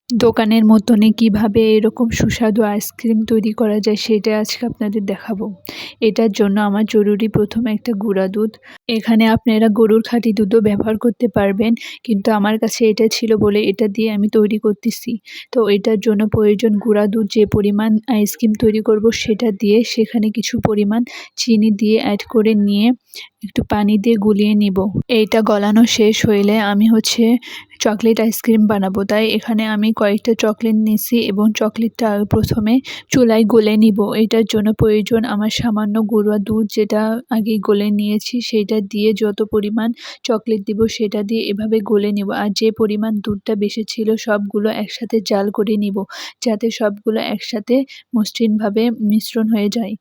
দোকানের মতনই কিভাবে এরকম সুস্বাদু আইসক্রিম তৈরি করা যায় সেটা আজকে আপনাদের দেখাবো। এটার জন্য আমার জরুরি প্রথমে একটা গুঁড়া দুধ। এখানে আপনারা গরুর খাঁটি দুধও ব্যবহার করতে পারবেন, কিন্তু আমার কাছে এটা ছিল বলে এটা দিয়ে আমি তৈরি করতেছি। তো এটার জন্য প্রয়োজন গুঁড়া দুধ। যে পরিমাণ আইসক্রিম তৈরি করব সেটা দিয়ে সেখানে কিছু পরিমাণ চিনি দিয়ে অ্যাড করে নিয়ে একটু পানি দিয়ে গুলিয়ে নিব। এইটা গলানো শেষ হইলে আমি চকলেট আইসক্রিম বানাবো। তাই এখানে আমি কয়েকটা চকলেট নিছি এবং চকলেটটা প্রথমে চুলায় গলে নিব। এটার জন্য প্রয়োজন আমার সামান্য গুঁড়া দুধ, যেটা আগেই গলে নিয়েছি। সেইটা দিয়ে যত পরিমাণ চকলেট দিব সেটা দিয়ে এভাবে গলে নিব। আর যে পরিমাণ দুধটা বেশি ছিল সবগুলো একসাথে জাল করে নিব, যাতে সবগুলো একসাথে মসৃণভাবে মিশ্রণ হয়ে যায়।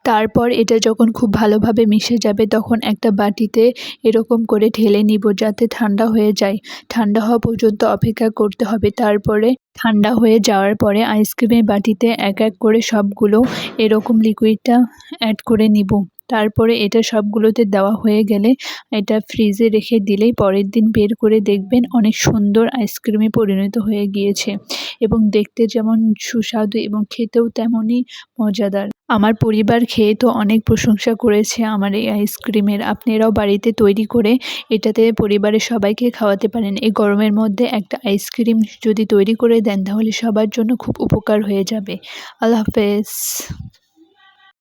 তারপর এটা যখন খুব ভালোভাবে মিশে যাবে তখন একটা বাটিতে এরকম করে ঢেলে নিব, যাতে ঠান্ডা হয়ে যায়। ঠান্ডা হওয়া পর্যন্ত অপেক্ষা করতে হবে। তারপরে ঠান্ডা হয়ে যাওয়ার পরে আইসক্রিমের বাটিতে এক এক করে সবগুলো এরকম লিকুইডটা অ্যাড করে নিব। তারপরে এটা সবগুলোতে দেওয়া হয়ে গেলে এটা ফ্রিজে রেখে দিলেই পরের দিন বের করে দেখবেন অনেক সুন্দর আইসক্রিমে পরিণত হয়ে গিয়েছে, এবং দেখতে যেমন সুস্বাদু এবং খেতেও তেমনই মজাদার। আমার পরিবার খেয়ে তো অনেক প্রশংসা করেছে আমার এই আইসক্রিমের। আপনারাও বাড়িতে তৈরি করে এটাতে পরিবারের সবাইকে খাওয়াতে পারেন। এই গরমের মধ্যে একটা আইসক্রিম যদি তৈরি করে দেন তাহলে সবার জন্য খুব উপকার হয়ে যাবে। আল্লাহ হাফেজ।